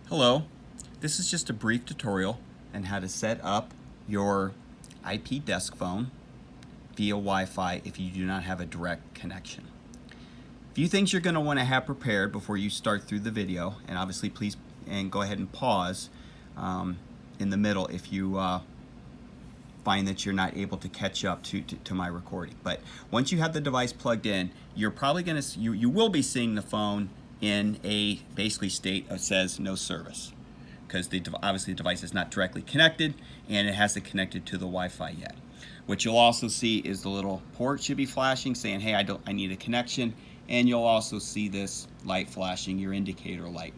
Hello, this is just a brief tutorial on how to set up your IP desk phone via Wi-Fi if you do not have a direct connection. A few things you're going to want to have prepared before you start through the video, and obviously please go ahead and pause in the middle if you find that you're not able to catch up to my recording. But once you have the device plugged in, you're probably going to you will be seeing the phone in a basically state that says no service, because obviously the device is not directly connected and it hasn't connected to the Wi-Fi yet. What you'll also see is the little port should be flashing saying, hey, I need a connection, and you'll also see this light flashing, your indicator light,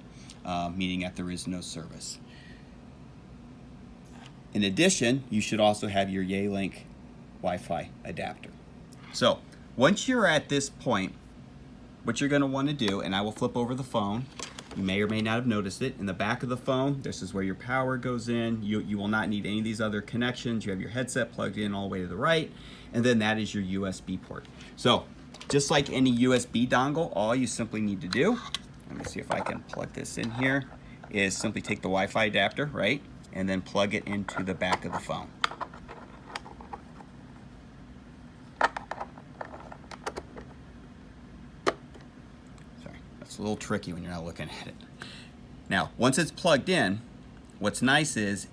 meaning that there is no service. In addition, you should also have your Yellink Wi-Fi adapter. So once you're at this point, what you're going to want to do, and I will flip over the phone, you may or may not have noticed it, in the back of the phone, this is where your power goes in. You will not need any of these other connections. You have your headset plugged in all the way to the right, and then that is your USB port. So just like any USB dongle, all you simply need to do, let me see if I can plug this in here, is simply take the Wi-Fi adapter, right, and then plug it into the back of the phone. It's a little tricky when you're not looking at it. Now, once it's plugged in, what's nice is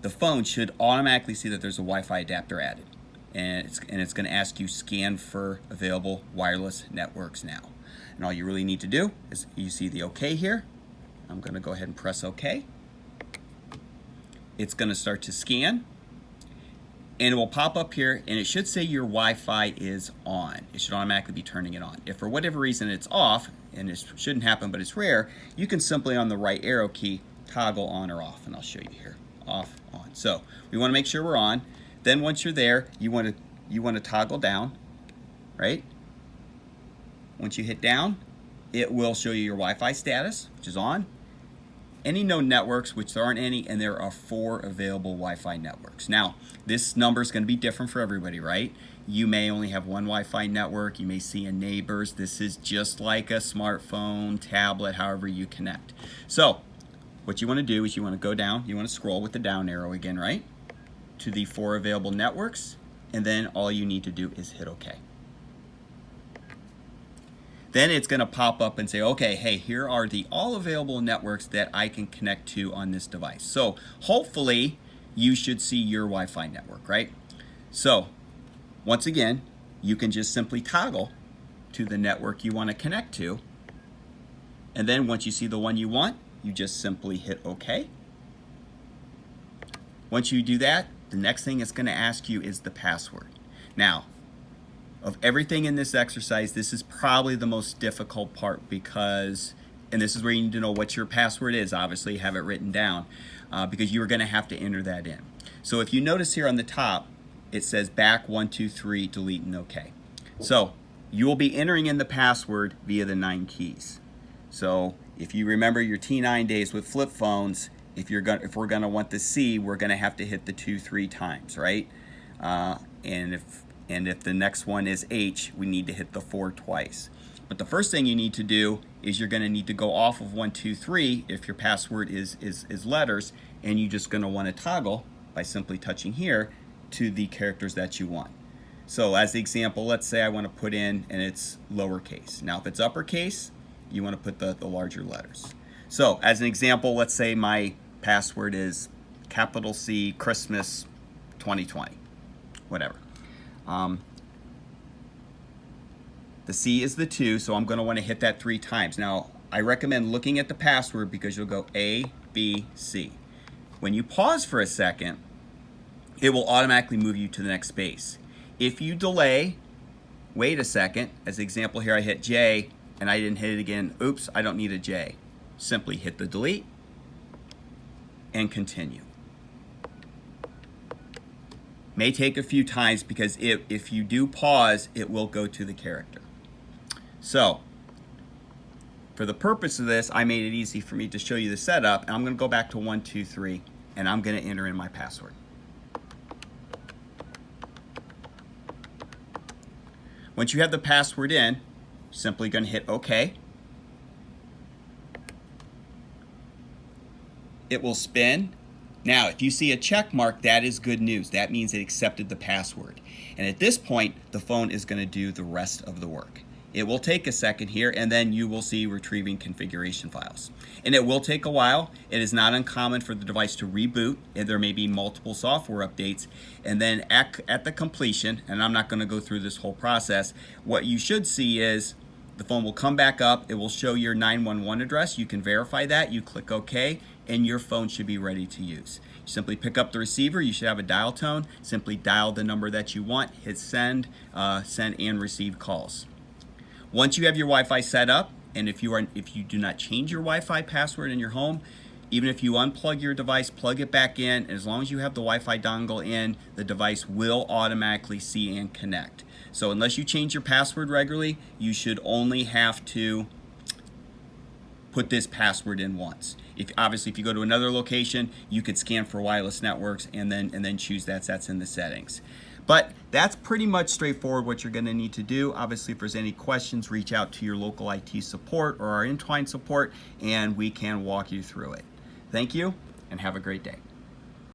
the phone should automatically see that there's a Wi-Fi adapter added. And it's going to ask you scan for available wireless networks now. And all you really need to do is you see the OK here. I'm going to go ahead and press OK. It's going to start to scan. And it will pop up here, and it should say your Wi-Fi is on. It should automatically be turning it on. If for whatever reason it's off, and it shouldn't happen, but it's rare, you can simply on the right arrow key toggle on or off, and I'll show you here. Off, on. So we want to make sure we're on. Then once you're there, you want to toggle down, right? Once you hit down, it will show you your Wi-Fi status, which is on. Any known networks, which there aren't any, and there are 4 available Wi-Fi networks. Now, this number is going to be different for everybody, right? You may only have one Wi-Fi network. You may see a neighbor's. This is just like a smartphone, tablet, however you connect. So, what you want to do is you want to go down. You want to scroll with the down arrow again, right? To the 4 available networks, and then all you need to do is hit OK. Then it's going to pop up and say, okay, hey, here are the all available networks that I can connect to on this device. So hopefully you should see your Wi-Fi network, right? So once again, you can just simply toggle to the network you want to connect to. And then once you see the one you want, you just simply hit OK. Once you do that, the next thing it's going to ask you is the password. Now, of everything in this exercise, this is probably the most difficult part because, and this is where you need to know what your password is, obviously have it written down, because you are going to have to enter that in. So if you notice here on the top, it says back 1, 2, 3, delete and OK. So you will be entering in the password via the 9 keys. So if you remember your T9 days with flip phones, if we're going to want the C, we're going to have to hit the 2, 3 times, right? And if the next one is H, we need to hit the 4 twice. But the first thing you need to do is you're going to need to go off of 1, 2, 3 if your password is letters, and you're just going to want to toggle by simply touching here to the characters that you want. So as the example, let's say I want to put in, and it's lowercase. Now if it's uppercase, you want to put the larger letters. So as an example, let's say my password is capital C Christmas 2020, whatever. The C is the 2, so I'm going to want to hit that 3 times. Now, I recommend looking at the password because you'll go A, B, C. When you pause for a second, it will automatically move you to the next space. If you delay, wait a second, as an example here, I hit J and I didn't hit it again. Oops, I don't need a J. Simply hit the delete and continue. May take a few times because if you do pause, it will go to the character. So, for the purpose of this, I made it easy for me to show you the setup, and I'm going to go back to 1, 2, 3, and I'm going to enter in my password. Once you have the password in, simply going to hit OK. It will spin. Now, if you see a check mark, that is good news. That means it accepted the password. And at this point, the phone is going to do the rest of the work. It will take a second here, and then you will see retrieving configuration files. And it will take a while. It is not uncommon for the device to reboot, and there may be multiple software updates. And then at the completion, and I'm not going to go through this whole process, what you should see is the phone will come back up. It will show your 911 address. You can verify that. You click OK, and your phone should be ready to use. You simply pick up the receiver. You should have a dial tone. Simply dial the number that you want. Hit send, send and receive calls. Once you have your Wi-Fi set up, and if you do not change your Wi-Fi password in your home, even if you unplug your device, plug it back in, and as long as you have the Wi-Fi dongle in, the device will automatically see and connect. So unless you change your password regularly, you should only have to put this password in once. Obviously, if you go to another location, you could scan for wireless networks and then choose that's in the settings. But that's pretty much straightforward what you're going to need to do. Obviously, if there's any questions, reach out to your local IT support or our Entwine support, and we can walk you through it. Thank you, and have a great day.